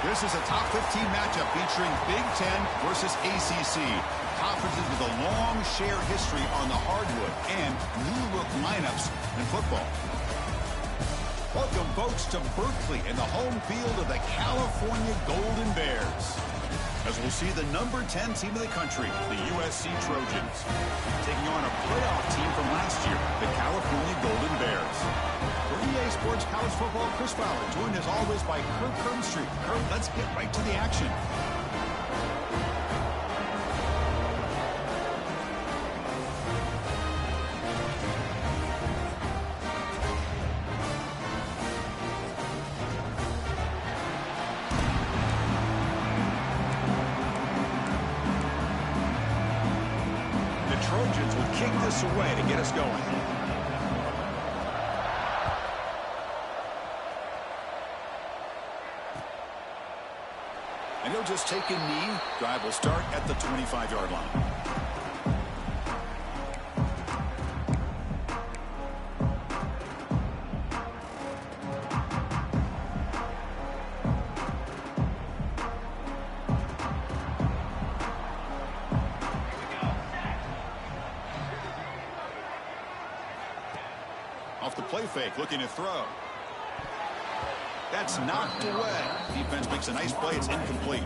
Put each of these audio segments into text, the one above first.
This is a top 15 matchup featuring Big Ten versus ACC. Conferences with a long shared history on the hardwood and new look lineups in football. Welcome, folks, to Berkeley in the home field of the California Golden Bears, as we'll see the number 10 team in the country, the USC Trojans, taking on a playoff team from last year, the California Golden Bears. For EA Sports College Football, Chris Fowler, joined as always by Kirk Herbstreit. Kirk, let's get right to the action. The Trojans will kick this away to get us going. And he'll just take a knee. Drive will start at the 25-yard line. Off the play fake, looking to throw. That's knocked away. Defense makes a nice play. It's incomplete.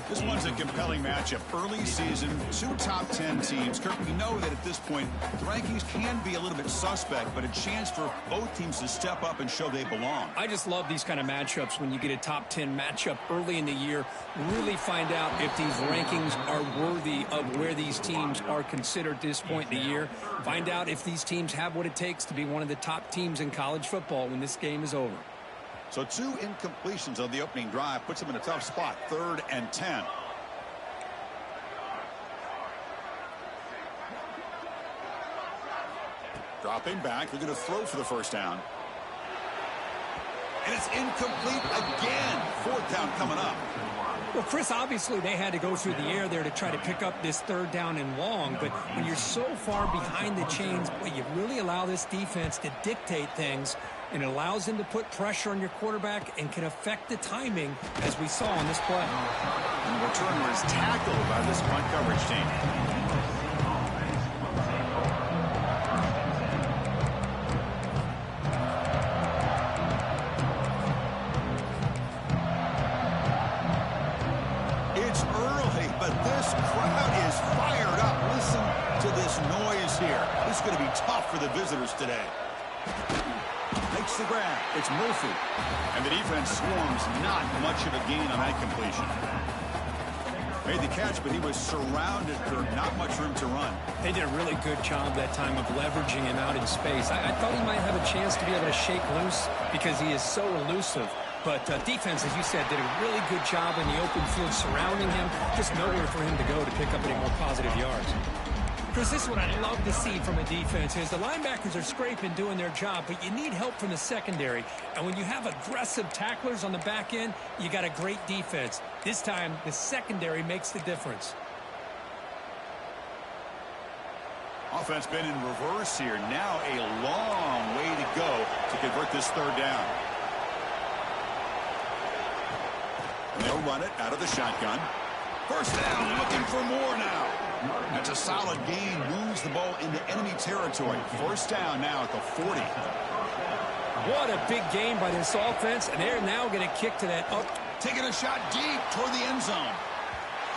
This one's a compelling matchup. Early season, two top 10 teams. Kirk, we know that at this point, the rankings can be a little bit suspect, but a chance for both teams to step up and show they belong. I just love these kind of matchups when you get a top 10 matchup early in the year. Really find out if these rankings are worthy of where these teams are considered at this point in the year. Find out if these teams have what it takes to be one of the top teams in college football when this game is over. So two incompletions on the opening drive puts them in a tough spot. 3rd and 10. Dropping back. They're going to throw for the first down. And it's incomplete again. 4th down coming up. Well, Chris, obviously they had to go through the air there to try to pick up this 3rd down and long. But when you're so far behind the chains, boy, you really allow this defense to dictate things. And it allows them to put pressure on your quarterback and can affect the timing, as we saw on this play. And the returner is tackled by this punt coverage team. It's early, but this crowd is fired up. Listen to this noise here. This is going to be tough for the visitors today. Makes the grab. It's Murphy. And the defense swarms. Not much of a gain on that completion. Made the catch, but he was surrounded for not much room to run. They did a really good job that time of leveraging him out in space. I thought he might have a chance to be able to shake loose because he is so elusive. But defense, as you said, did a really good job in the open field surrounding him. Just nowhere for him to go to pick up any more positive yards. Chris, this is what I love to see from a defense is the linebackers are scraping, doing their job, but you need help from the secondary. And when you have aggressive tacklers on the back end, you got a great defense. This time, the secondary makes the difference. Offense been in reverse here. Now a long way to go to convert this 3rd down. And they'll run it out of the shotgun. First down, looking for more now. That's a solid gain. Moves the ball into enemy territory. First down now at the 40. What a big game by this offense, and they're now going to kick to that up. Taking a shot deep toward the end zone.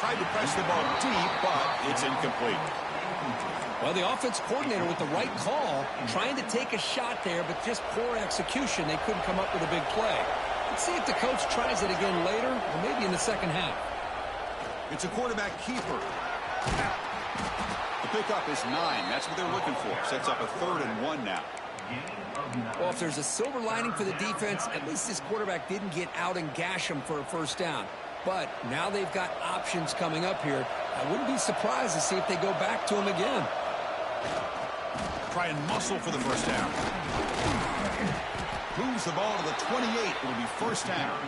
Tried to press the ball deep, but it's incomplete. Well, the offense coordinator with the right call, trying to take a shot there, but just poor execution. They couldn't come up with a big play. Let's see if the coach tries it again later, or maybe in the second half. It's a quarterback keeper. The pickup is 9. That's what they're looking for. Sets up a 3rd and 1 now. Well, if there's a silver lining for the defense, at least this quarterback didn't get out and gash him for a first down. But now they've got options coming up here. I wouldn't be surprised to see if they go back to him again. Try and muscle for the first down. Moves the ball to the 28. It'll be first down.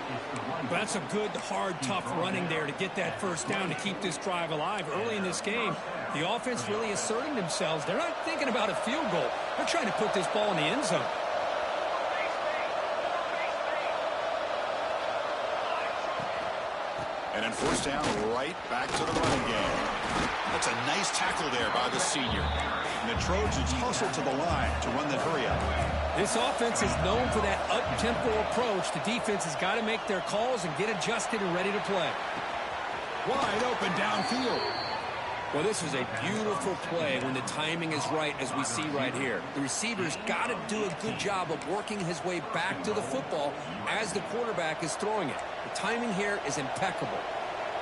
That's a good, hard, tough running there to get that first down to keep this drive alive. Early in this game, the offense really asserting themselves. They're not thinking about a field goal. They're trying to put this ball in the end zone. And then first down, right back to the running game. That's a nice tackle there by the senior. And the Trojans hustle to the line to run the hurry-up. This offense is known for that up-tempo approach. The defense has got to make their calls and get adjusted and ready to play. Wide open downfield. Well, this is a beautiful play when the timing is right, as we see right here. The receiver's got to do a good job of working his way back to the football as the quarterback is throwing it. The timing here is impeccable.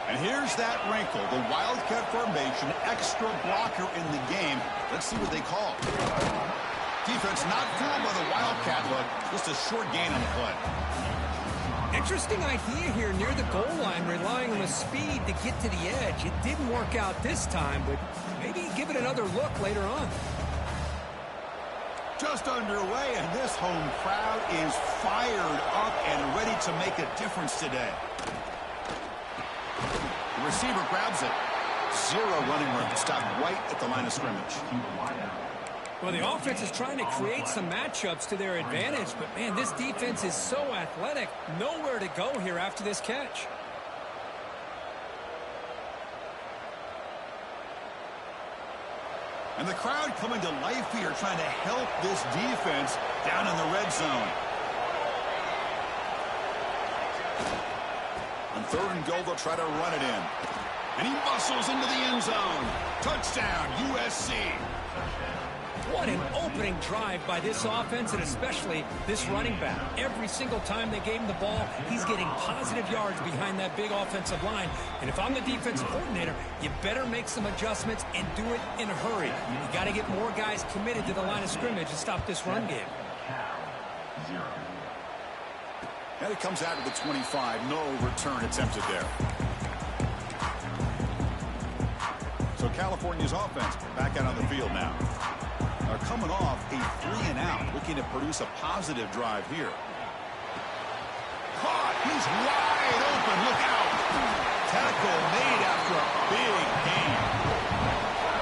And here's that wrinkle, the Wildcat formation, extra blocker in the game. Let's see what they call. Defense not fooled by the Wildcat look, just a short gain on the play. Interesting idea here near the goal line, relying on the speed to get to the edge. It didn't work out this time, but maybe give it another look later on. Just underway, and this home crowd is fired up and ready to make a difference today. The receiver grabs it. 0 running room. Stopped right at the line of scrimmage. Well, the offense is trying to create some matchups to their advantage, but, man, this defense is so athletic. Nowhere to go here after this catch. And the crowd coming to life here, trying to help this defense down in the red zone. On 3rd and goal, they'll try to run it in. And he muscles into the end zone. Touchdown, USC. What an opening drive by this offense, and especially this running back. Every single time they gave him the ball, he's getting positive yards behind that big offensive line. And if I'm the defensive coordinator, you better make some adjustments and do it in a hurry. You got to get more guys committed to the line of scrimmage to stop this run game. And it comes out to the 25. No return attempted there. So California's offense back out on the field now. Are coming off a 3-and-out, looking to produce a positive drive here. Caught. He's wide open. Look out. Tackle made after a big gain.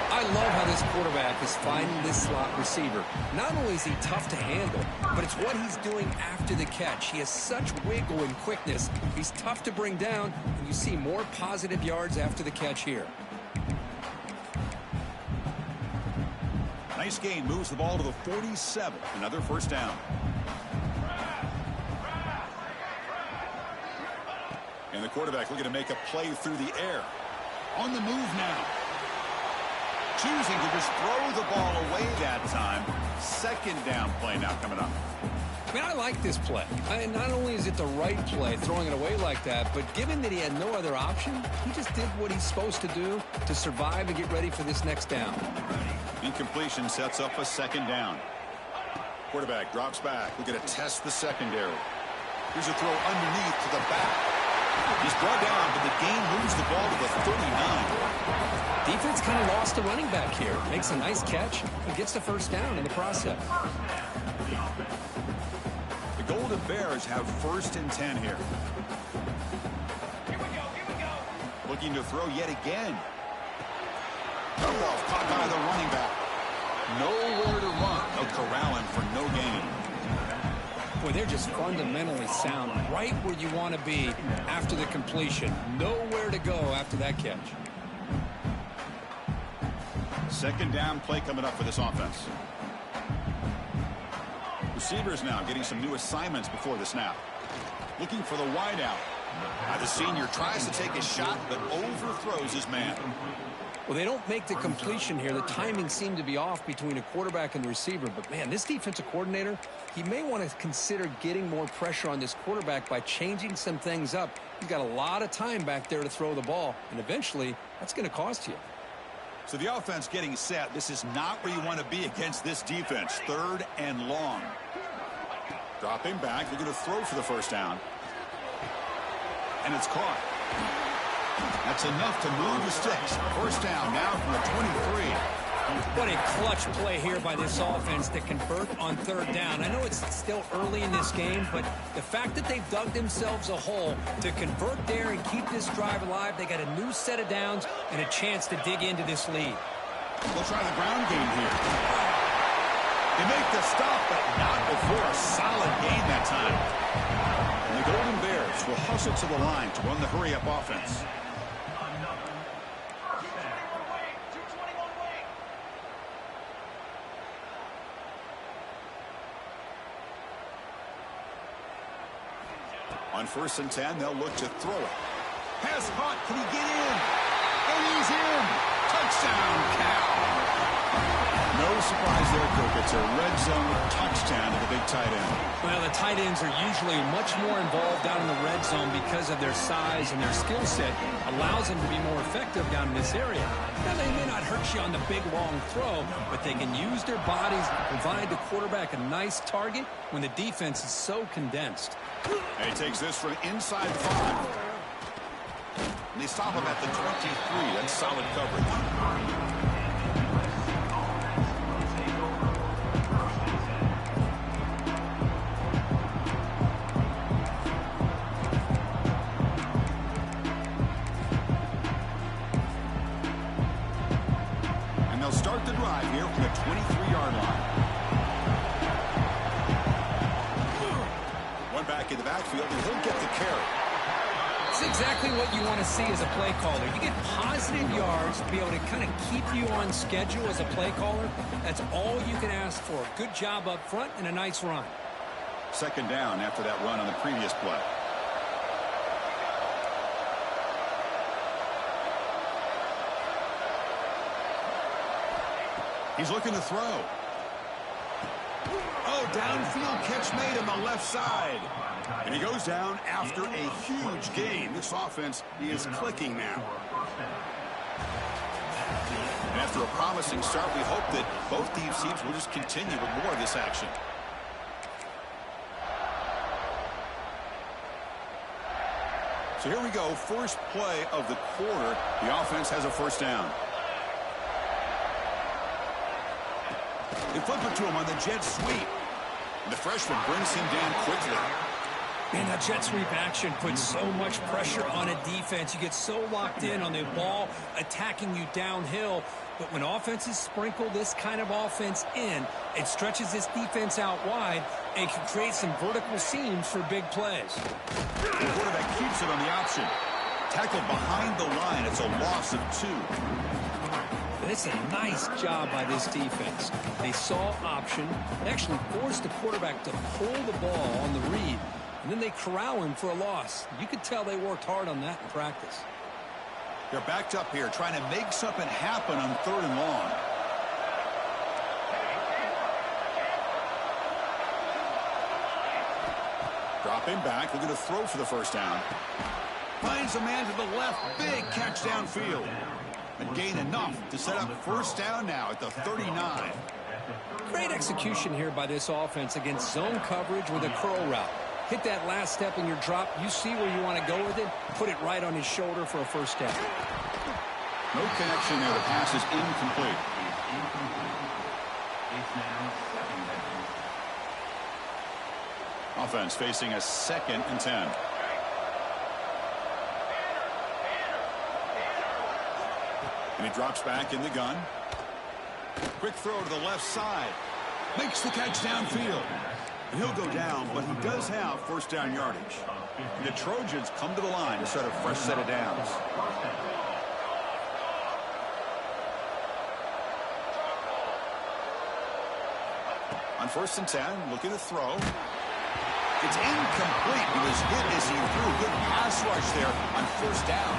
I love how this quarterback is finding this slot receiver. Not only is he tough to handle, but it's what he's doing after the catch. He has such wiggle and quickness. He's tough to bring down, and you see more positive yards after the catch here. Nice gain, moves the ball to the 47. Another first down. And the quarterback looking to make a play through the air. On the move now. Choosing to just throw the ball away that time. 2nd down play now coming up. I mean, I like this play. Not only is it the right play, throwing it away like that, but given that he had no other option, he just did what he's supposed to do to survive and get ready for this next down. Incompletion sets up a 2nd down. Quarterback drops back. We're going to test the secondary. Here's a throw underneath to the back. He's brought down, but the gain moves the ball to the 39. Defense kind of lost a running back here. Makes a nice catch and gets the first down in the process. The Golden Bears have 1st and 10 here. Here we go. Looking to throw yet again. Dump-off caught by the running back. Nowhere to run. They'll corral him for no gain. Boy, they're just fundamentally sound, right where you want to be after the completion. Nowhere to go after that catch. 2nd down play coming up for this offense. Receivers now getting some new assignments before the snap. Looking for the wideout. The senior tries to take a shot, but overthrows his man. Well, they don't make the completion here. The timing seemed to be off between a quarterback and the receiver. But, man, this defensive coordinator, he may want to consider getting more pressure on this quarterback by changing some things up. He's got a lot of time back there to throw the ball, and eventually that's going to cost you. So the offense getting set. This is not where you want to be against this defense. 3rd and long. Dropping back. They're going to throw for the first down. And it's caught. That's enough to move the sticks. First down now from the 23. What a clutch play here by this offense to convert on 3rd down. I know it's still early in this game, but the fact that they've dug themselves a hole to convert there and keep this drive alive, they got a new set of downs and a chance to dig into this lead. We'll try the ground game here. They make the stop, but not before a solid gain that time. And the Golden Bears will hustle to the line to run the hurry-up offense. On 1st and 10, they'll look to throw it. Pass caught. Can he get in? And he's in. Touchdown, Cal. No surprise there, Cook. It's a red zone touchdown to the big tight end. Well, the tight ends are usually much more involved down in the red zone because of their size and their skill set allows them to be more effective down in this area. Now, they may not hurt you on the big, long throw, but they can use their bodies to provide the quarterback a nice target when the defense is so condensed. And he takes this from inside 5. And they stop him at the 23. That's solid coverage. Start the drive here from the 23-yard line. One back in the backfield, and he'll get the carry. It's exactly what you want to see as a play caller. You get positive yards to be able to kind of keep you on schedule as a play caller. That's all you can ask for. Good job up front and a nice run. 2nd down after that run on the previous play. He's looking to throw. Oh, downfield catch made on the left side. And he goes down after a huge gain. This offense is clicking now. And after a promising start, we hope that both these teams will just continue with more of this action. So here we go. First play of the quarter. The offense has a first down. They flip it to him on the jet sweep. And the freshman brings him down quickly. Man, that jet sweep action puts so much pressure on a defense. You get so locked in on the ball attacking you downhill. But when offenses sprinkle this kind of offense in, it stretches this defense out wide and can create some vertical seams for big plays. The quarterback keeps it on the option. Tackled behind the line. It's a loss of 2. It's a nice job by this defense. They saw option. They actually forced the quarterback to pull the ball on the read, and then they corral him for a loss. You could tell they worked hard on that in practice. They're backed up here trying to make something happen on 3rd and long. Dropping back. They're going to throw for the first down. Finds a man to the left. Big catch downfield. And gain enough to set up first down now at the 39. Great execution here by this offense against zone coverage with a curl route. Hit that last step in your drop. You see where you want to go with it. Put it right on his shoulder for a first down. No connection there. The pass is incomplete. Offense facing a 2nd and 10. And he drops back in the gun. Quick throw to the left side. Makes the catch downfield. And he'll go down, but he does have first down yardage. And the Trojans come to the line to start a fresh set of downs. On 1st and 10, looking to throw. It's incomplete. He was hit as he threw. Good pass rush there on first down.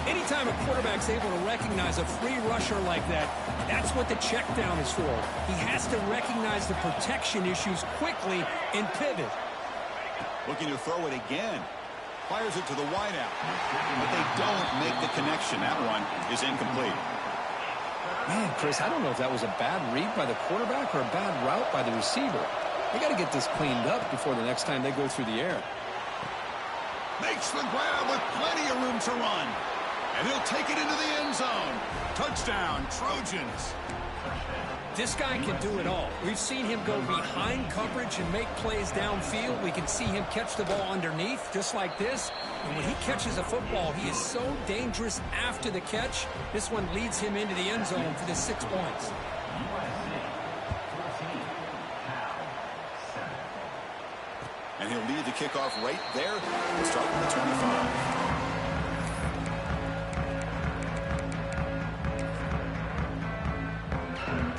Anytime a quarterback's able to recognize a free rusher like that, that's what the check down is for. He has to recognize the protection issues quickly and pivot. Looking to throw it again. Fires it to the wideout. But they don't make the connection. That one is incomplete. Man, Chris, I don't know if that was a bad read by the quarterback or a bad route by the receiver. They got to get this cleaned up before the next time they go through the air. Makes the grab with plenty of room to run. And he'll take it into the end zone. Touchdown, Trojans. This guy can do it all. We've seen him go behind coverage and make plays downfield. We can see him catch the ball underneath, just like this. And when he catches a football, he is so dangerous after the catch. This one leads him into the end zone for the 6 points. And he'll lead the kickoff right there. We'll start with the 25.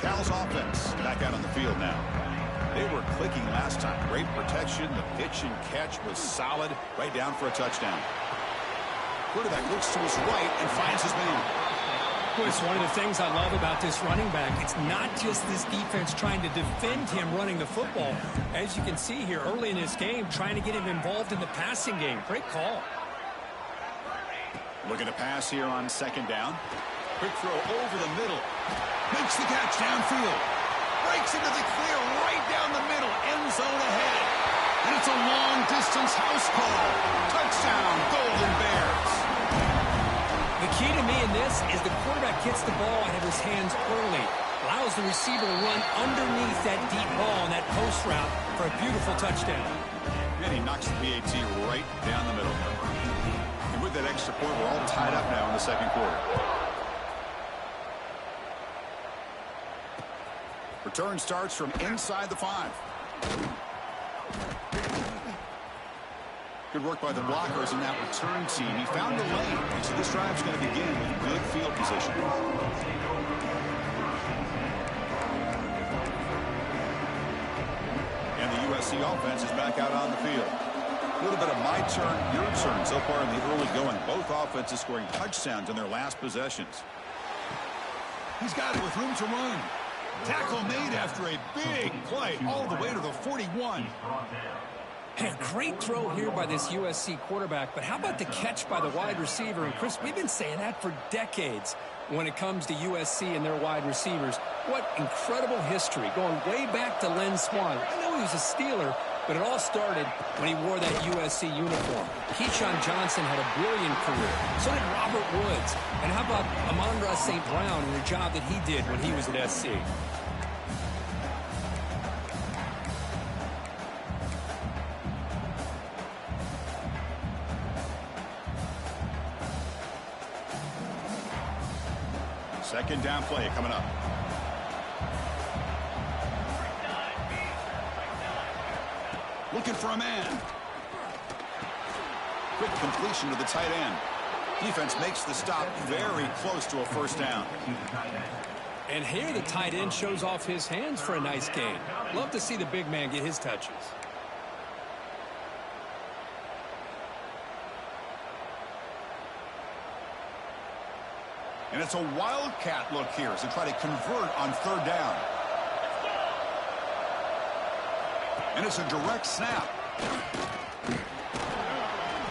Cal's offense back out on the field now. They were clicking last time. Great protection. The pitch and catch was solid. Right down for a touchdown. Quarterback looks to his right and finds his man. It's one of the things I love about this running back. It's not just this defense trying to defend him running the football. As you can see here early in this game, trying to get him involved in the passing game. Great call. Looking to pass here on second down. Quick throw over the middle. Makes the catch downfield. Breaks into the clear right down the middle. End zone ahead. And it's a long-distance house call. Touchdown, Golden Bears. The key to me in this is the quarterback gets the ball out of his hands early. Allows the receiver to run underneath that deep ball on that post route for a beautiful touchdown. And he knocks the PAT right down the middle. And with that extra point, we're all tied up now in the second quarter. Return starts from inside the 5. Good work by the blockers in that return team. He found the lane, and so this drive's going to begin with good field position. And the USC offense is back out on the field. A little bit of my turn, your turn so far in the early going. Both offenses scoring touchdowns in their last possessions. He's got it with room to run. Tackle made after a big play all the way to the 41. Hey, great throw here by this USC quarterback, but how about the catch by the wide receiver? And Chris, we've been saying that for decades when it comes to USC and their wide receivers. What incredible history, going way back to Len Swan. I know he was a Steeler, but it all started when he wore that USC uniform. Keyshawn Johnson had a brilliant career. So did Robert Woods. And how about Amon-Ra St. Brown and the job that he did when he was at SC? Second down play coming up. Looking for a man. Quick completion to the tight end. Defense makes the stop very close to a first down. And here the tight end shows off his hands for a nice gain. Love to see the big man get his touches. And it's a wildcat look here as they try to convert on third down. And it's a direct snap.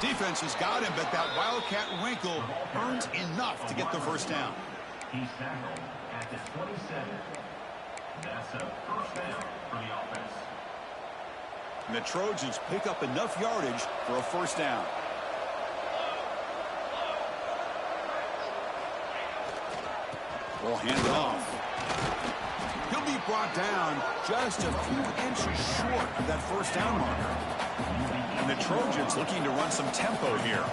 Defense has got him, but that wildcat wrinkle earns enough to get the first down. He's tackled at the 27. That's a first down for the offense. And the Trojans pick up enough yardage for a first down. We'll hand it off. He'll be brought down just a few inches short of that first down marker. And the Trojans looking to run some tempo here.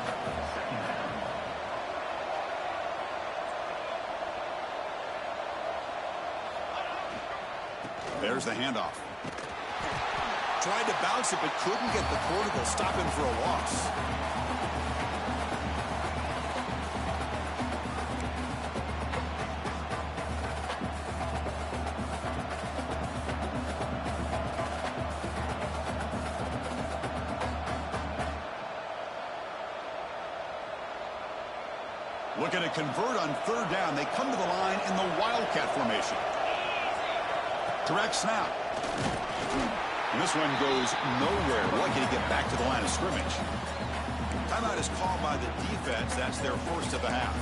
There's the handoff. Tried to bounce it, but couldn't get the corner. Stop him for a loss. Looking to convert on third down. They come to the line in the Wildcat formation. Direct snap. And this one goes nowhere. Lucky to get back to the line of scrimmage. Timeout is called by the defense. That's their first of the half.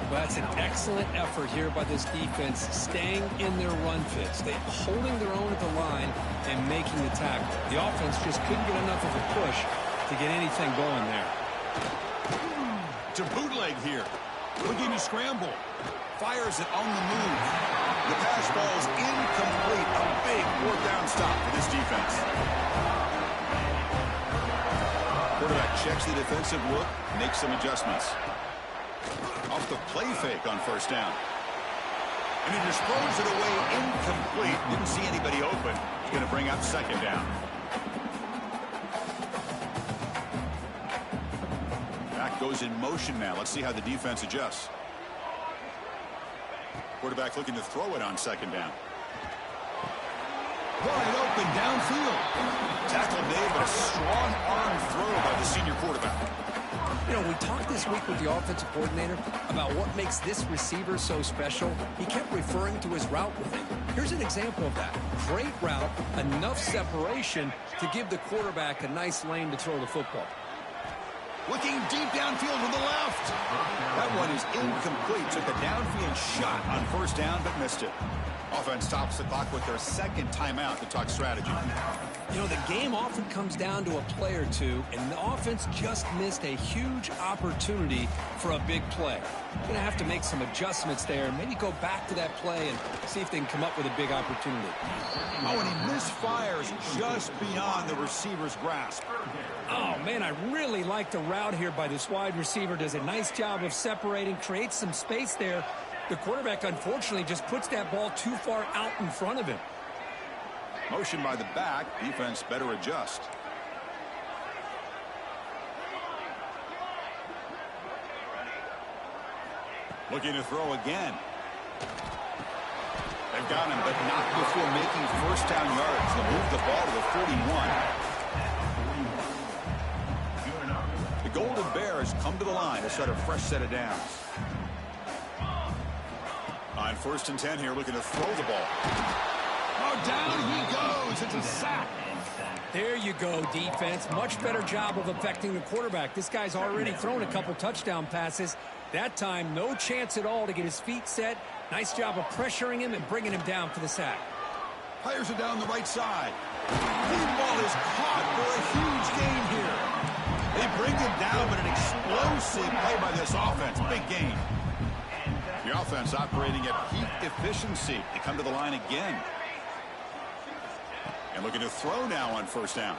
Well, that's an excellent effort here by this defense, staying in their run fits. They're holding their own at the line and making the tackle. The offense just couldn't get enough of a push to get anything going there. To bootleg here. Looking to scramble. Fires it on the move. The pass ball's incomplete. A big fourth down stop for this defense. Quarterback checks the defensive look, makes some adjustments. Off the play fake on first down. And he just throws it away incomplete. Didn't see anybody open. He's going to bring up second down. Back goes in motion now. Let's see how the defense adjusts. Quarterback looking to throw it on second down. Wide open downfield. Tackle made, but a strong arm throw by the senior quarterback. You know, we talked this week with the offensive coordinator about what makes this receiver so special. He kept referring to his route with it. Here's an example of that. Great route, enough separation to give the quarterback a nice lane to throw the football. Looking deep downfield to the left. That one is incomplete. Took a downfield shot on first down, but missed it. Offense stops the clock with their second timeout to talk strategy. You know, the game often comes down to a play or two, and the offense just missed a huge opportunity for a big play. Going to have to make some adjustments there, maybe go back to that play and see if they can come up with a big opportunity. Oh, and he misfires just beyond the receiver's grasp. Oh, man, I really like the route here by this wide receiver. Does a nice job of separating, creates some space there. The quarterback, unfortunately, just puts that ball too far out in front of him. Motion by the back. Defense better adjust. Looking to throw again. They've got him, but not before making first down yards. They'll move the ball to the 41. The Golden Bears come to the line to set a fresh set of downs. On first and 10 here, looking to throw the ball. Oh, down he goes. It's a sack. There you go, defense. Much better job of affecting the quarterback. This guy's already thrown a couple touchdown passes. That time, no chance at all to get his feet set. Nice job of pressuring him and bringing him down for the sack. Fires it down the right side. The ball is caught for a huge gain here. They bring him down, but an explosive play by this offense. Big gain. The offense operating at peak efficiency. They come to the line again. And looking to throw now on first down.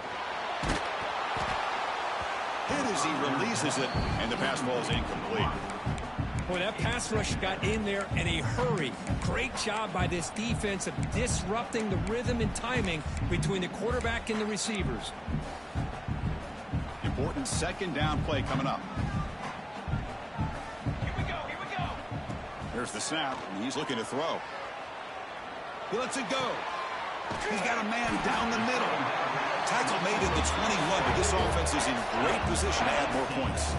Hit as he releases it, and the pass ball is incomplete. Boy, that pass rush got in there in a hurry. Great job by this defense of disrupting the rhythm and timing between the quarterback and the receivers. Important second down play coming up. Here we go, here we go. There's the snap, and he's looking to throw. He lets it go. He's got a man down the middle. Tackle made at the 21, but this offense is in great position to add more points.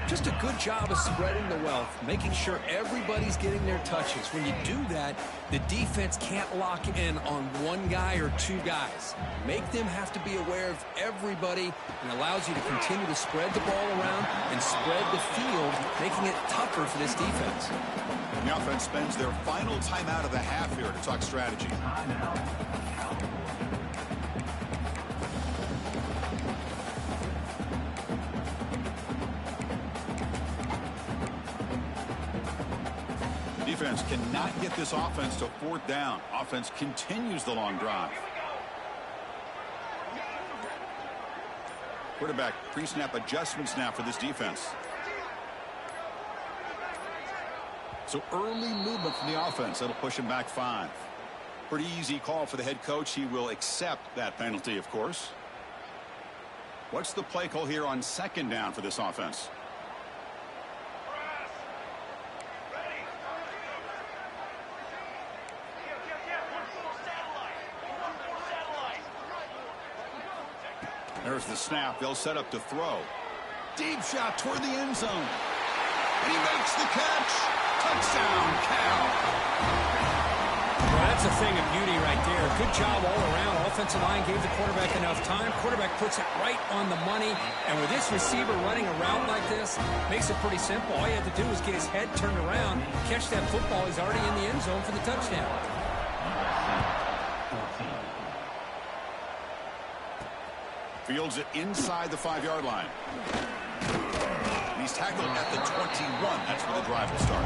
Just a good job of spreading the wealth, making sure everybody's getting their touches. When you do that, the defense can't lock in on one guy or two guys. Make them have to be aware of everybody, and allows you to continue to spread the ball around and spread the field, making it tougher for this defense. And the offense spends their final timeout of the half here to talk strategy. Defense cannot get this offense to fourth down. Offense continues the long drive. Quarterback pre-snap adjustments now for this defense. So early movement from the offense. That'll push him back 5. Pretty easy call for the head coach. He will accept that penalty, of course. What's the play call here on second down for this offense? There's the snap. They'll set up to throw. Deep shot toward the end zone. And he makes the catch. Touchdown, Cal. Well, that's a thing of beauty right there. Good job all around. Offensive line gave the quarterback enough time. Quarterback puts it right on the money. And with this receiver running a route like this, makes it pretty simple. All you have to do is get his head turned around, catch that football. He's already in the end zone for the touchdown. Fields it inside the 5-yard line. And he's tackled at the 21. That's where the drive will start.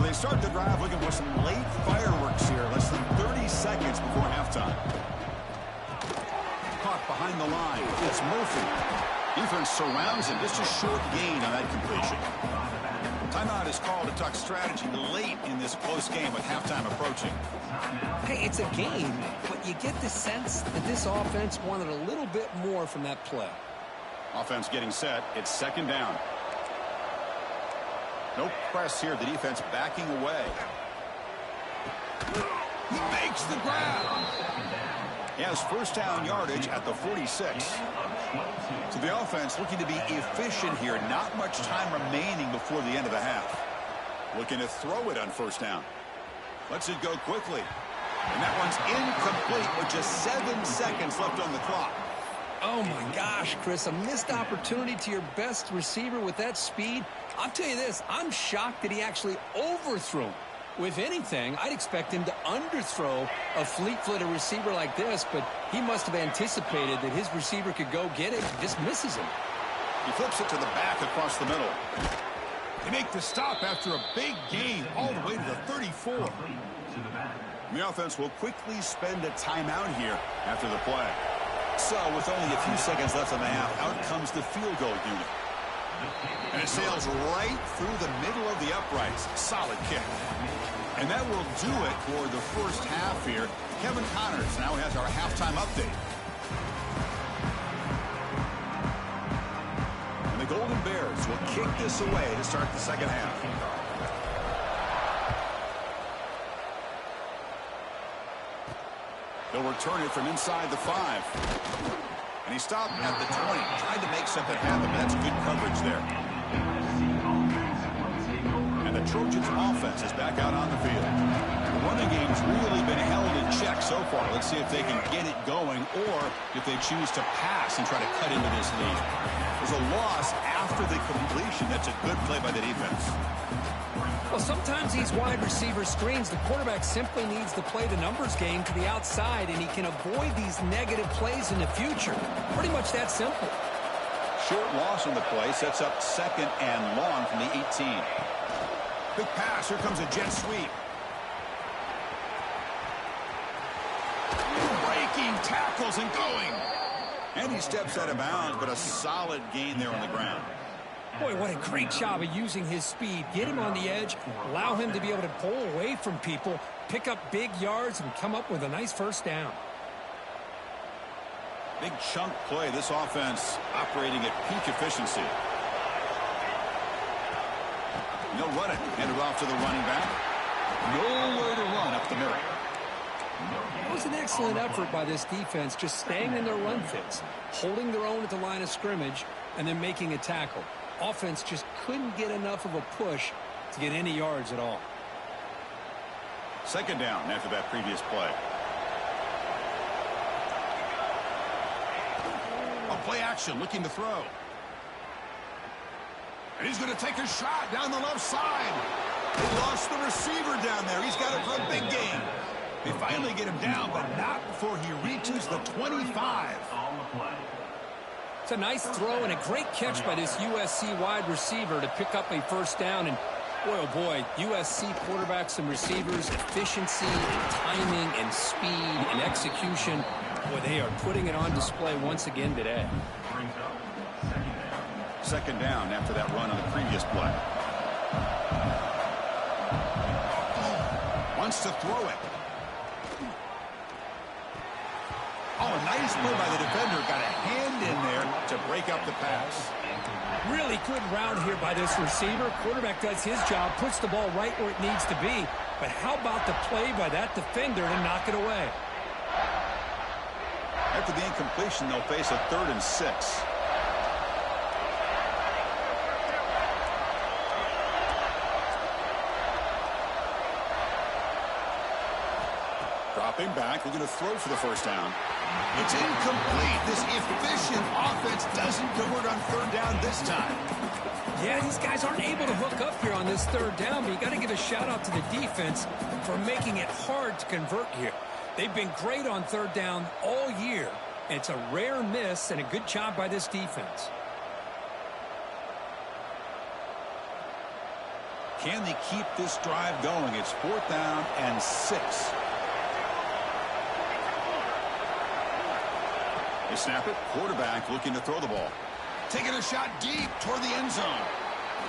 They start the drive looking for some late fireworks here. Less than 30 seconds before halftime. Caught behind the line. It's Murphy. Defense surrounds him. Just a short gain on that completion. Timeout is called to talk strategy late in this close game with halftime approaching. Hey, it's a game, but you get the sense that this offense wanted a little bit more from that play. Offense getting set. It's second down. No press here. The defense backing away. He makes the grab. He has first down yardage at the 46. So the offense looking to be efficient here. Not much time remaining before the end of the half. Looking to throw it on first down. Lets it go quickly. And that one's incomplete with just 7 seconds left on the clock. Oh, my gosh, Chris, a missed opportunity to your best receiver with that speed. I'll tell you this, I'm shocked that he actually overthrew him. With anything, I'd expect him to underthrow a fleet-footed receiver like this, but he must have anticipated that his receiver could go get it and just misses him. He flips it to the back across the middle. They make the stop after a big gain all the way to the 34. The offense will quickly spend a timeout here after the play. So, with only a few seconds left on the half, out comes the field goal unit. And it sails right through the middle of the uprights. Solid kick. And that will do it for the first half here. Kevin Connors now has our halftime update. And the Golden Bears will kick this away to start the second half. They'll return it from inside the 5. And he stopped at the 20. Tried to make something happen, but that's good coverage there. And the Trojans offense is back out on the field. The running game's really been held in check so far. Let's see if they can get it going or if they choose to pass and try to cut into this lead. There's a loss after the completion. That's a good play by the defense. Well, sometimes these wide receiver screens, the quarterback simply needs to play the numbers game to the outside, and he can avoid these negative plays in the future. Pretty much that simple. Short loss on the play sets up second and long from the 18. Big pass. Here comes a jet sweep. Breaking tackles and going. And he steps out of bounds, but a solid gain there on the ground. Boy, what a great job of using his speed. Get him on the edge, allow him to be able to pull away from people, pick up big yards, and come up with a nice first down. Big chunk play. This offense operating at peak efficiency. They'll run it. Hand it off to the running back. Nowhere to run up the middle. It was an excellent effort by this defense, just staying in their run fits, holding their own at the line of scrimmage, and then making a tackle. Offense just couldn't get enough of a push to get any yards at all. Second down after that previous play. On play action, looking to throw. And he's going to take a shot down the left side. They lost the receiver down there. He's got it for a big gain. They finally get him down, but not before he reaches the 25. It's a nice throw and a great catch by this USC wide receiver to pick up a first down. And boy, oh boy, USC quarterbacks and receivers, efficiency, and timing, and speed, and execution. Boy, they are putting it on display once again today. Second down after that run on the previous play. Wants to throw it. Oh, a Nice play by the defender. Got a hand in there to break up the pass. Really good route here by this receiver. Quarterback does his job, puts the ball right where it needs to be. But how about the play by that defender to knock it away? After the incompletion, they'll face a 3rd and 6. Dropping back, looking to throw for the first down. It's incomplete. This efficient offense doesn't convert on 3rd down this time. Yeah, these guys aren't able to hook up here on this 3rd down, but you got to give a shout-out to the defense for making it hard to convert here. They've been great on 3rd down all year, and it's a rare miss and a good job by this defense. Can they keep this drive going? It's 4th down and 6. They snap it. Quarterback looking to throw the ball. Taking a shot deep toward the end zone.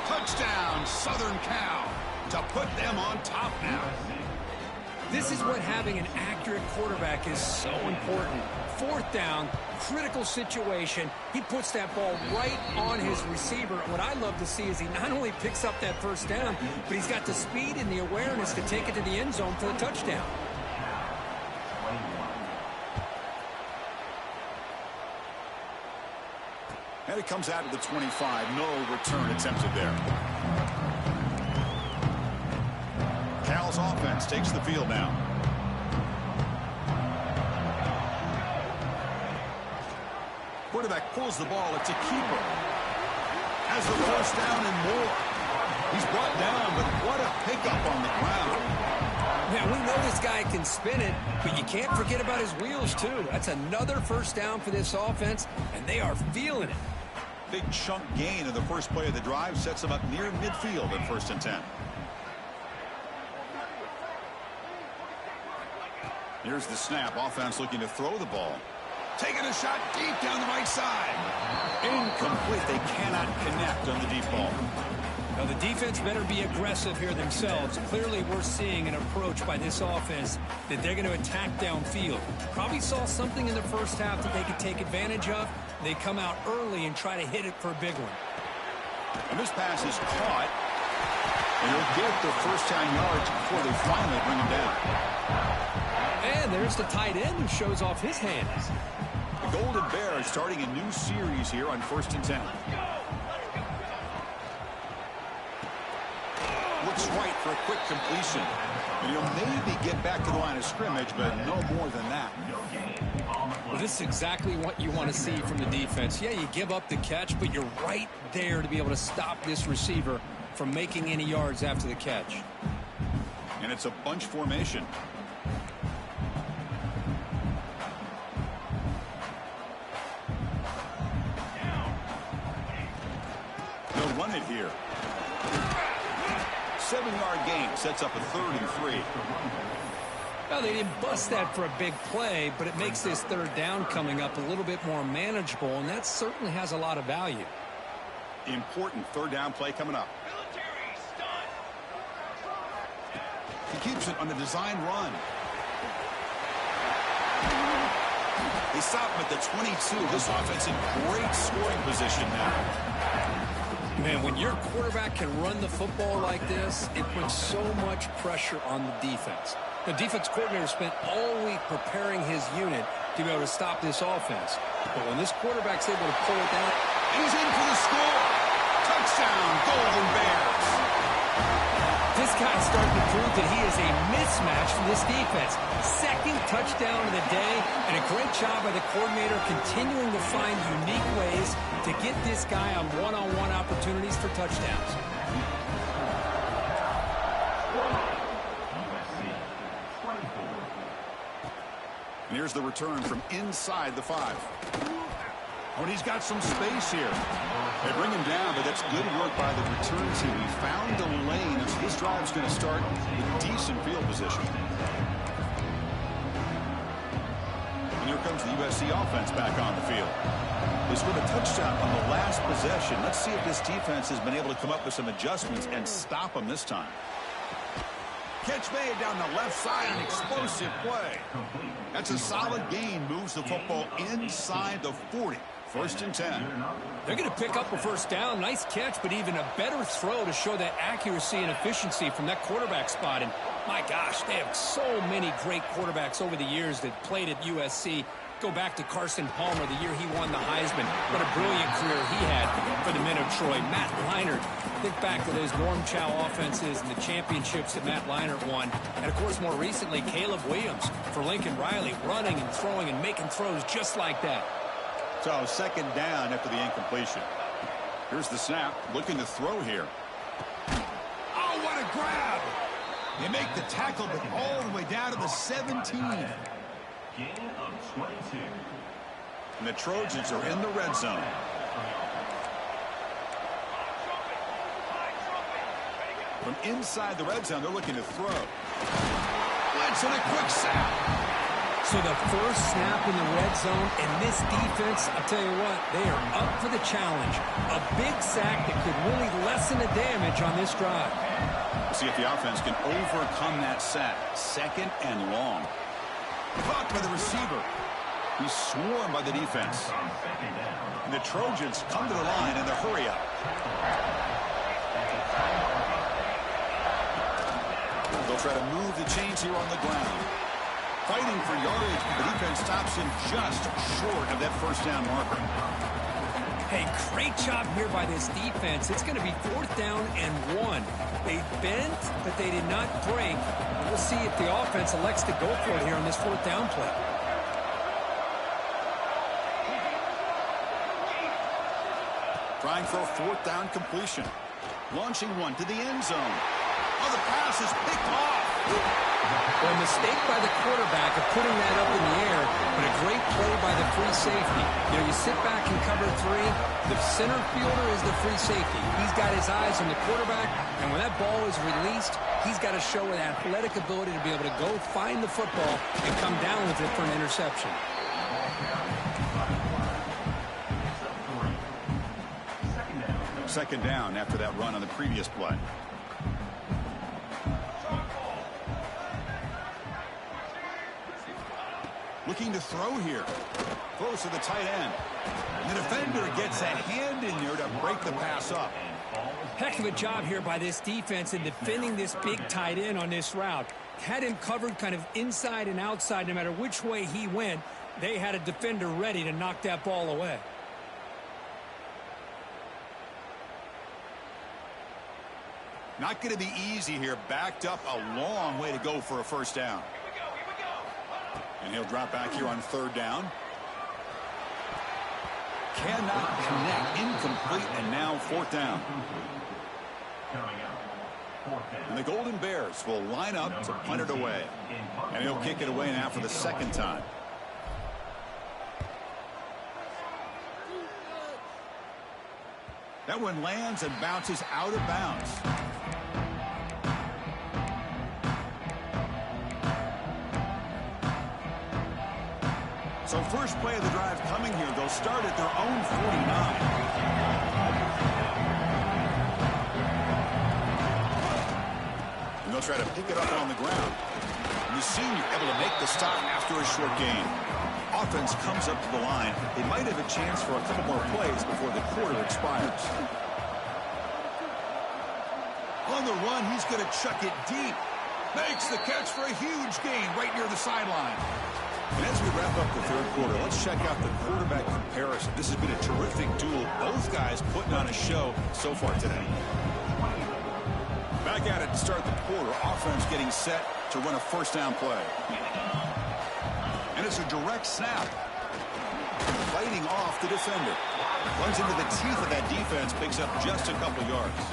Touchdown, Southern Cal, to put them on top now. This is what having an accurate quarterback is so important. 4th down, critical situation. He puts that ball right on his receiver. What I love to see is he not only picks up that 1st down, but he's got the speed and the awareness to take it to the end zone for the touchdown. And it comes out of the 25. No return attempted there. Cal's offense takes the field now. Quarterback pulls the ball. It's a keeper. Has the 1st down and more. He's brought down, but what a pickup on the ground. Yeah, we know this guy can spin it, but you can't forget about his wheels, too. That's another 1st down for this offense, and they are feeling it. Big chunk gain in the first play of the drive sets them up near midfield at 1st and 10. Here's the snap. Offense looking to throw the ball. Taking a shot deep down the right side. Incomplete. They cannot connect on the deep ball. Now, the defense better be aggressive here themselves. Clearly, we're seeing an approach by this offense that they're going to attack downfield. Probably saw something in the first half that they could take advantage of. They come out early and try to hit it for a big one. And this pass is caught. And they'll get their 1st down yards before they finally bring him down. And there's the tight end who shows off his hands. The Golden Bears starting a new series here on 1st and 10. Looks right for a quick completion. And he'll maybe get back to the line of scrimmage, but no more than that. Well, this is exactly what you want to see from the defense. Yeah, you give up the catch, but you're right there to be able to stop this receiver from making any yards after the catch. And it's a bunch formation. They'll run it here. 7-yard gain sets up a 3rd and 3. Well, they didn't bust that for a big play, but it makes this 3rd down coming up a little bit more manageable, and that certainly has a lot of value. Important 3rd down play coming up. He keeps it on the design run. They stop him at the 22. This offense in great scoring position now. Man, when your quarterback can run the football like this, it puts so much pressure on the defense. The defense coordinator spent all week preparing his unit to be able to stop this offense. But when this quarterback's able to pull it down, he's in for the score. Touchdown, Golden Bears. This guy's starting to prove that he is a mismatch for this defense. 2nd touchdown of the day, and a great job by the coordinator continuing to find unique ways to get this guy on one-on-one opportunities for touchdowns. And here's the return from inside the 5. Oh, and he's got some space here. They bring him down, but that's good work by the return team. He found a lane, and his drive's going to start with decent field position. And here comes the USC offense back on the field. They scored a touchdown on the last possession. Let's see if this defense has been able to come up with some adjustments and stop them this time. Catch made down the left side, an explosive play. That's a solid gain, moves the football inside the 40. 1st and 10. They're going to pick up a first down. Nice catch, but even a better throw to show that accuracy and efficiency from that quarterback spot. And my gosh, they have so many great quarterbacks over the years that played at USC. Go back to Carson Palmer, the year he won the Heisman. What a brilliant career he had for the men of Troy. Matt Leinart, think back to those Norm Chow offenses and the championships that Matt Leinart won. And, of course, more recently, Caleb Williams for Lincoln Riley, running and throwing and making throws just like that. So 2nd down after the incompletion. Here's the snap, looking to throw here. Oh, what a grab! They make the tackle, but all the way down to the 17. Gain of 22. And the Trojans are in the red zone. From inside the red zone, they're looking to throw. Blitz and a quick sack. So the first snap in the red zone, and this defense, I'll tell you what, they are up for the challenge. A big sack that could really lessen the damage on this drive. We'll see if the offense can overcome that sack. 2nd and long. Caught by the receiver. He's swarmed by the defense. And the Trojans come to the line in the hurry up. They'll try to move the chains here on the ground. Fighting for yardage, but the defense stops him just short of that first down marker. Hey, great job here by this defense. It's going to be 4th down and 1. They bent, but they did not break. We'll see if the offense elects to go for it here on this 4th down play. Trying for a 4th down completion. Launching one to the end zone. Oh, the pass is picked off. Well, a mistake by the quarterback of putting that up in the air, but a great play by the free safety. You know, you sit back in cover 3, the center fielder is the free safety. He's got his eyes on the quarterback, and when that ball is released, he's got to show an athletic ability to be able to go find the football and come down with it for an interception. Second down after that run on the previous play. Looking to throw here. Throws to the tight end. And the defender gets a hand in there to break the pass up. Heck of a job here by this defense in defending this big tight end on this route. Had him covered kind of inside and outside no matter which way he went. They had a defender ready to knock that ball away. Not going to be easy here. Backed up a long way to go for a first down. And he'll drop back here on 3rd down. Cannot connect. Incomplete. And now 4th down. And the Golden Bears will line up to punt it away. And he'll kick it away now for the 2nd time. That one lands and bounces out of bounds. So first play of the drive coming here. They'll start at their own 49. And they'll try to pick it up on the ground. And the senior able to make the stop after a short gain. Offense comes up to the line. They might have a chance for a couple more plays before the quarter expires. On the run, he's going to chuck it deep. Makes the catch for a huge gain right near the sideline. And as we wrap up the 3rd quarter, let's check out the quarterback comparison. This has been a terrific duel. Both guys putting on a show so far today. Back at it to start the quarter. Offense getting set to run a first down play. And it's a direct snap. Fighting off the defender. Runs into the teeth of that defense. Picks up just a couple yards.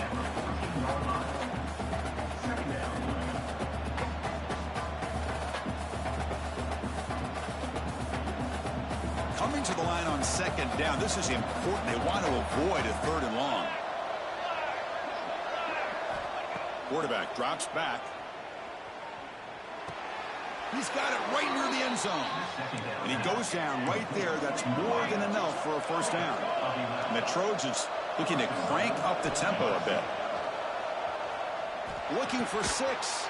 Coming to the line on 2nd down. This is important. They want to avoid a 3rd and long. Quarterback drops back. He's got it right near the end zone. And he goes down right there. That's more than enough for a first down. And the Trojans looking to crank up the tempo a bit. looking for 6.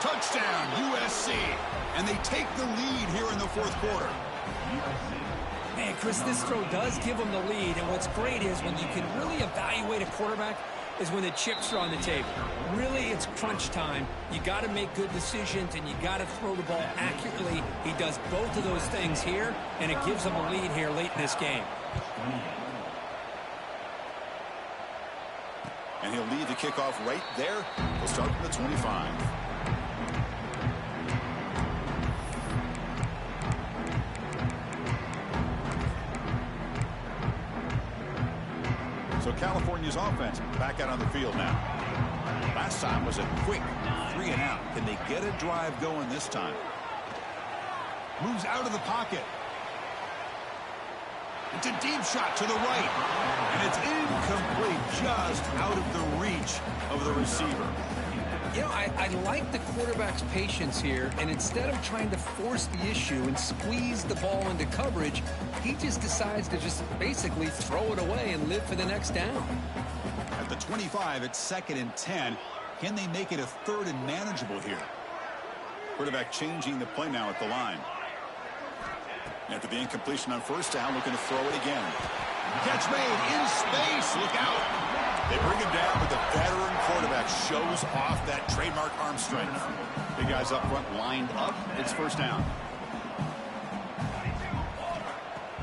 Touchdown, USC. And they take the lead here in the fourth quarter. Man, Chris, this throw does give them the lead. And what's great is when you can really evaluate a quarterback is when the chips are on the table. Really, it's crunch time. You got to make good decisions, and you got to throw the ball accurately. He does both of those things here, and it gives them a lead here late in this game. And he'll lead the kickoff right there. He'll start from the 25. So California's offense back out on the field now. Last time was a quick 3 and out. Can they get a drive going this time? Moves out of the pocket. It's a deep shot to the right. And it's incomplete, just out of the reach of the receiver. You know, I like the quarterback's patience here, and instead of trying to force the issue and squeeze the ball into coverage, he just decides to just basically throw it away and live for the next down. At the 25, it's 2nd and 10. Can they make it a 3rd and manageable here? Quarterback changing the play now at the line. After the incompletion on 1st down, looking to throw it again. Catch made in space. Look out. They bring him down, but the veteran quarterback shows off that trademark arm strength. Big guys up front lined up. It's 1st down.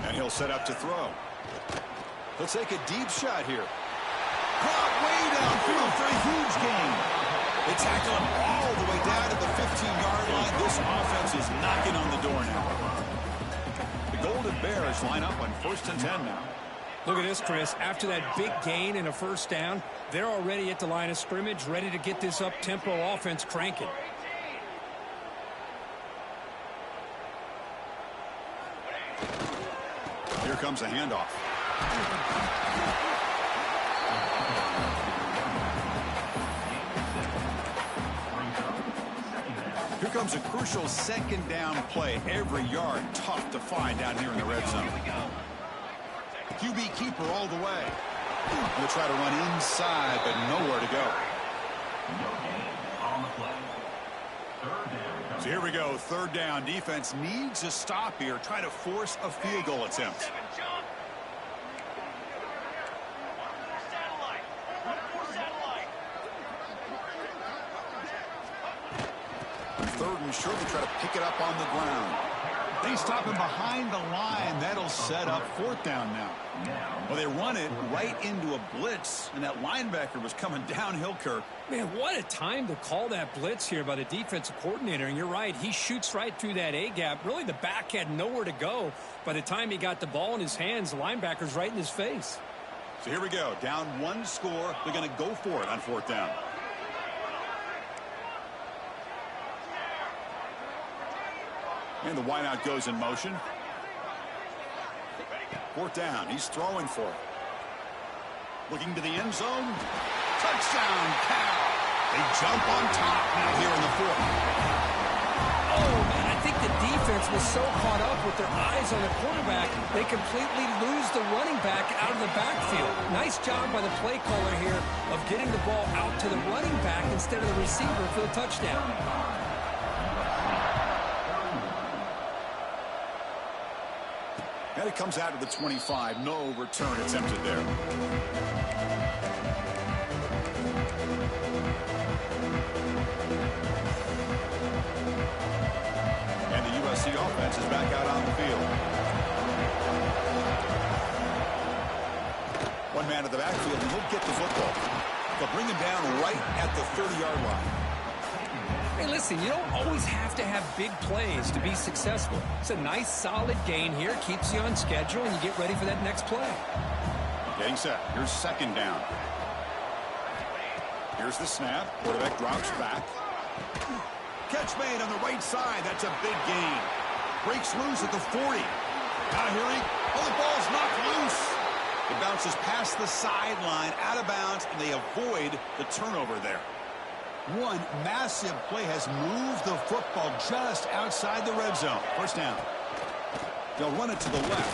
And he'll set up to throw. He'll take a deep shot here. Caught way downfield for a huge gain. They tackle him all the way down to the 15-yard line. This offense is knocking on the door now. The Golden Bears line up on 1st and 10 now. Look at this, Chris. After that big gain and a 1st down, they're already at the line of scrimmage, ready to get this up-tempo offense cranking. Here comes a handoff. Here comes a crucial 2nd down play. Every yard tough to find down here in the red zone. QB keeper all the way. He'll try to run inside, but nowhere to go. So here we go, 3rd down. Defense needs a stop here. Try to force a field goal attempt. Third and short, they try to pick it up on the ground. They stop him behind the line. That'll set up 4th down now. Well, they run it right into a blitz, and that linebacker was coming downhill, Kirk. Man, what a time to call that blitz here by the defensive coordinator. And you're right, he shoots right through that A-gap. Really, the back had nowhere to go. By the time he got the ball in his hands, the linebacker's right in his face. So here we go. Down 1 score. They're going to go for it on 4th down. And the wideout goes in motion. 4th down. He's throwing for it. Looking to the end zone. Touchdown, Cal. They jump on top now here in the 4th. Oh, man, I think the defense was so caught up with their eyes on the quarterback, they completely lose the running back out of the backfield. Nice job by the play caller here of getting the ball out to the running back instead of the receiver for the touchdown. And it comes out to the 25. No return attempted there. And the USC offense is back out on the field. One man at the backfield, and he'll get the football. They'll bring him down right at the 30-yard line. Hey, listen, you don't always have to have big plays to be successful. It's a nice, solid gain here. Keeps you on schedule, and you get ready for that next play. Getting set. Here's 2nd down. Here's the snap. Quarterback drops back. Catch made on the right side. That's a big gain. Breaks loose at the 40. Now here the ball's knocked loose. It bounces past the sideline, out of bounds, and they avoid the turnover there. One massive play has moved the football just outside the red zone. 1st down. They'll run it to the left.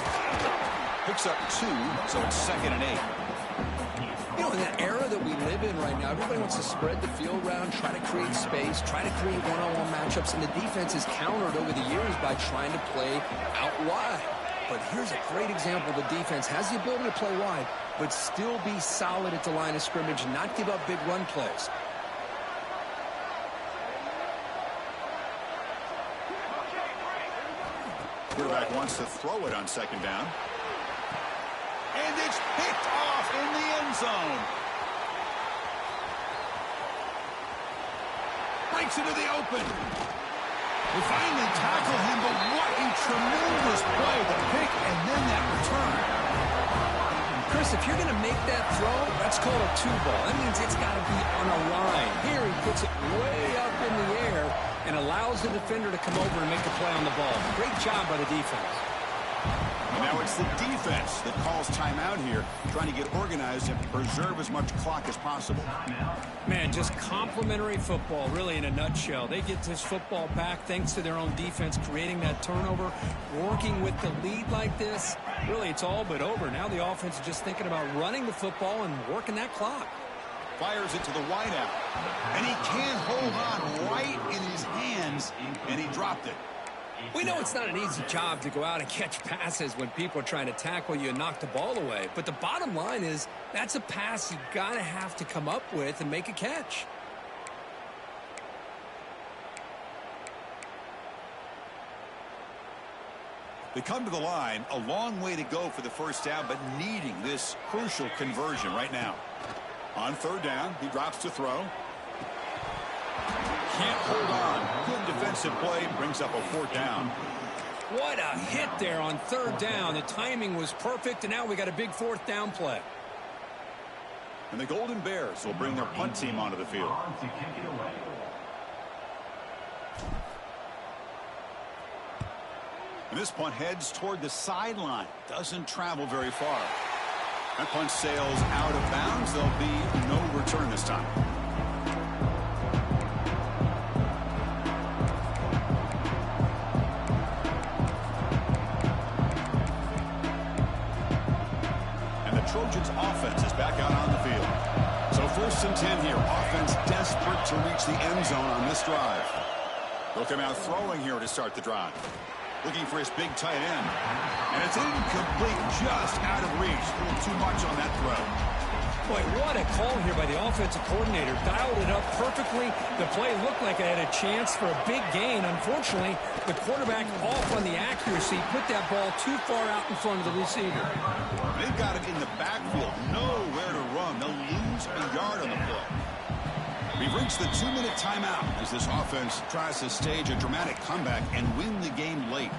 Picks up 2, so it's 2nd and 8. You know, an era that we live in right now, everybody wants to spread the field around, try to create space, try to create one-on-one matchups, and the defense is countered over the years by trying to play out wide. But here's a great example. The defense has the ability to play wide, but still be solid at the line of scrimmage, not give up big run plays. Quarterback wants to throw it on second down. And it's picked off in the end zone. Breaks into the open. They finally tackle him, but what a tremendous play. The pick and then that return. Chris, if you're going to make that throw, that's called a two-ball. That means it's got to be on a line. Here he puts it way up in the air and allows the defender to come over and make the play on the ball. Great job by the defense. And now it's the defense that calls timeout here, trying to get organized and preserve as much clock as possible. Man, just complimentary football, really, in a nutshell. They get this football back thanks to their own defense, creating that turnover, working with the lead like this. Really, it's all but over. Now the offense is just thinking about running the football and working that clock. Fires it to the wideout, and he can't hold on right in his hands, and he dropped it. We know it's not an easy job to go out and catch passes when people are trying to tackle you and knock the ball away. But the bottom line is that's a pass you got to have to come up with and make a catch. They come to the line, a long way to go for the first down, but needing this crucial conversion right now. On third down, he drops to throw. Can't hold on. Good defensive play, brings up a fourth down. What a hit there on third down. The timing was perfect, and now we got a big fourth down play. And the Golden Bears will bring their punt team onto the field. And this punt heads toward the sideline. Doesn't travel very far. That punt sails out of bounds. There'll be no return this time. Trojans offense is back out on the field. So 1st and 10 here. Offense desperate to reach the end zone on this drive. They'll come out throwing here to start the drive. Looking for his big tight end. And it's incomplete, just out of reach. A little too much on that throw. Boy, what a call here by the offensive coordinator. Dialed it up perfectly. The play looked like it had a chance for a big gain. Unfortunately, the quarterback off on the accuracy, put that ball too far out in front of the receiver. They've got it in the backfield. Nowhere to run. They'll lose a yard on the play. We've reached the 2-minute timeout as this offense tries to stage a dramatic comeback and win the game late.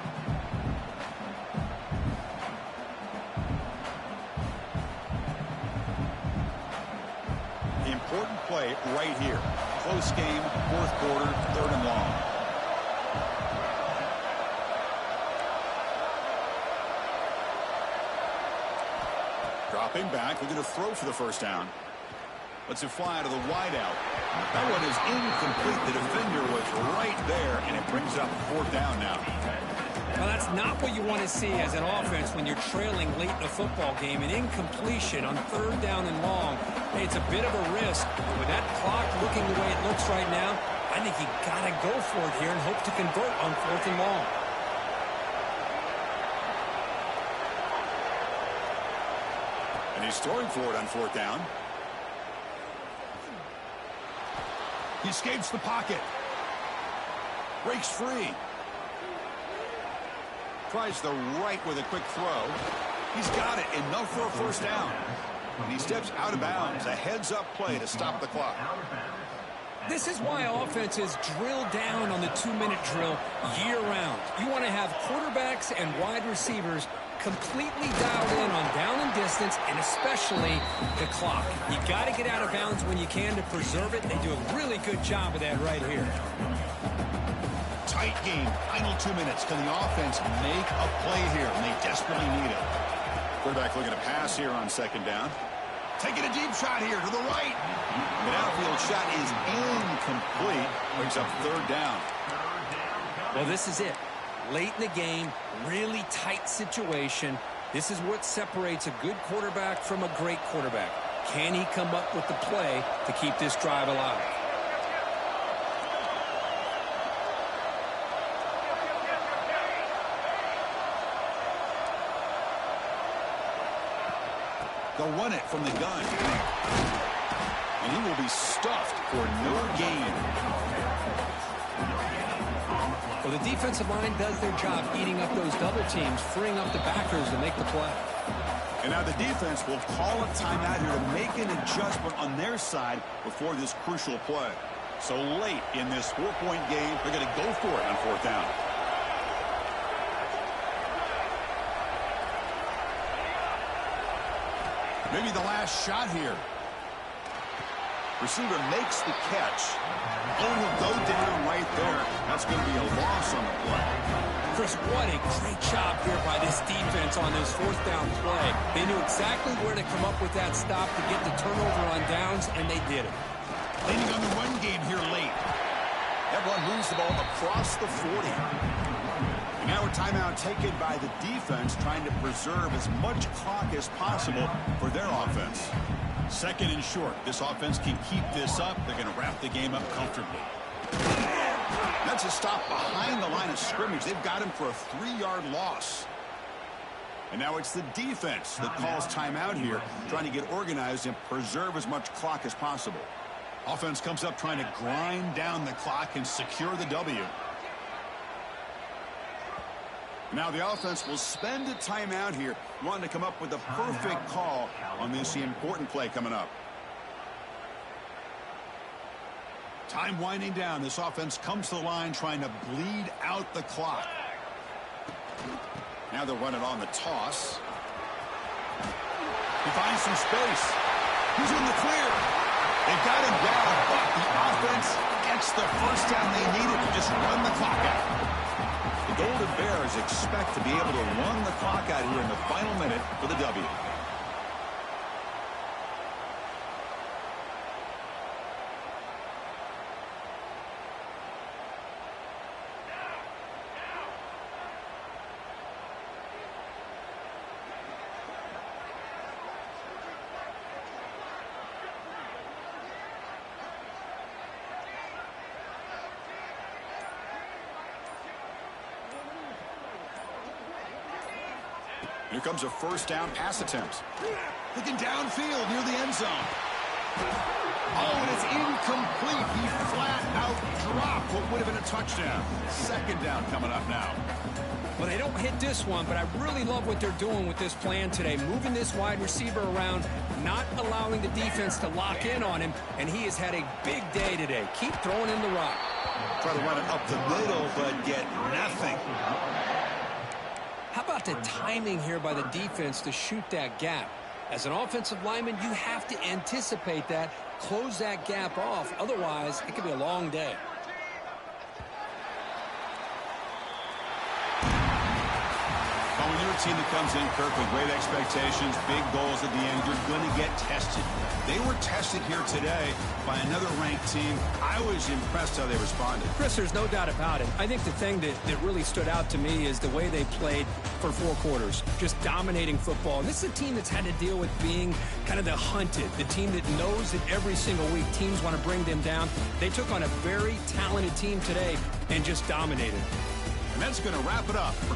Important play right here. Close game, 4th quarter, 3rd and long. Dropping back, looking to throw for the first down. Lets it fly out of the wideout. That one is incomplete. The defender was right there, and it brings up 4th down now. Well, that's not what you want to see as an offense when you're trailing late in a football game. An incompletion on 3rd down and long. Hey, it's a bit of a risk. But with that clock looking the way it looks right now, I think you got to go for it here and hope to convert on 4th and long. And he's throwing for it on 4th down. He escapes the pocket. Breaks free. Tries the right with a quick throw. He's got it. Enough for a first down. And he steps out of bounds. A heads-up play to stop the clock. This is why offenses drill down on the 2-minute drill year-round. You want to have quarterbacks and wide receivers completely dialed in on down and distance, and especially the clock. You got to get out of bounds when you can to preserve it. They do a really good job of that right here. Tight game. Final 2 minutes. Can the offense make a play here? And they desperately need it. Quarterback looking to pass here on 2nd down. Taking a deep shot here to the right. The outfield shot is incomplete. Brings up 3rd down. Well, this is it. Late in the game, really tight situation. This is what separates a good quarterback from a great quarterback. Can he come up with the play to keep this drive alive? They'll run it from the gun. And he will be stuffed for no gain. Well, the defensive line does their job eating up those double teams, freeing up the backers to make the play. And now the defense will call a timeout here to make an adjustment on their side before this crucial play. So late in this 4-point game, they're going to go for it on 4th down. Maybe the last shot here. Receiver makes the catch. Oh, will go down right there. That's going to be a loss on the play. Chris, what a great job here by this defense on this 4th down play. They knew exactly where to come up with that stop to get the turnover on downs, and they did it. Leaning on the run game here late. Everyone moves the ball across the 40. And now a timeout taken by the defense, trying to preserve as much clock as possible for their offense. 2nd and short. This offense can keep this up. They're going to wrap the game up comfortably. That's a stop behind the line of scrimmage. They've got him for a 3-yard loss. And now it's the defense that calls timeout here, trying to get organized and preserve as much clock as possible. Offense comes up trying to grind down the clock and secure the W. Now the offense will spend a timeout here, wanting to come up with a perfect call on this important play coming up. Time winding down. This offense comes to the line trying to bleed out the clock. Now they'll run it on the toss. He finds some space. He's in the clear. They've got him down, but the offense gets the first down they needed to just run the clock out. The Golden Bears expect to be able to run the clock out here in the final minute for the W. Here comes a 1st down pass attempt. Looking downfield near the end zone. Oh, and it's incomplete. He flat out dropped what would have been a touchdown. 2nd down coming up now. Well, they don't hit this one, but I really love what they're doing with this plan today. Moving this wide receiver around, not allowing the defense to lock in on him, and he has had a big day today. Keep throwing in the rock. Try to run it up the middle, but get nothing. How about the timing here by the defense to shoot that gap? As an offensive lineman, you have to anticipate that, close that gap off. Otherwise, it could be a long day. Well, when you're a team that comes in, Kirk, with great expectations, big goals at the end, you're going to get tested. They were tested here today by another ranked team. I was impressed how they responded. Chris, there's no doubt about it. I think the thing that really stood out to me is the way they played for 4 quarters, just dominating football. And this is a team that's had to deal with being kind of the hunted, the team that knows that every single week teams want to bring them down. They took on a very talented team today and just dominated. And that's going to wrap it up for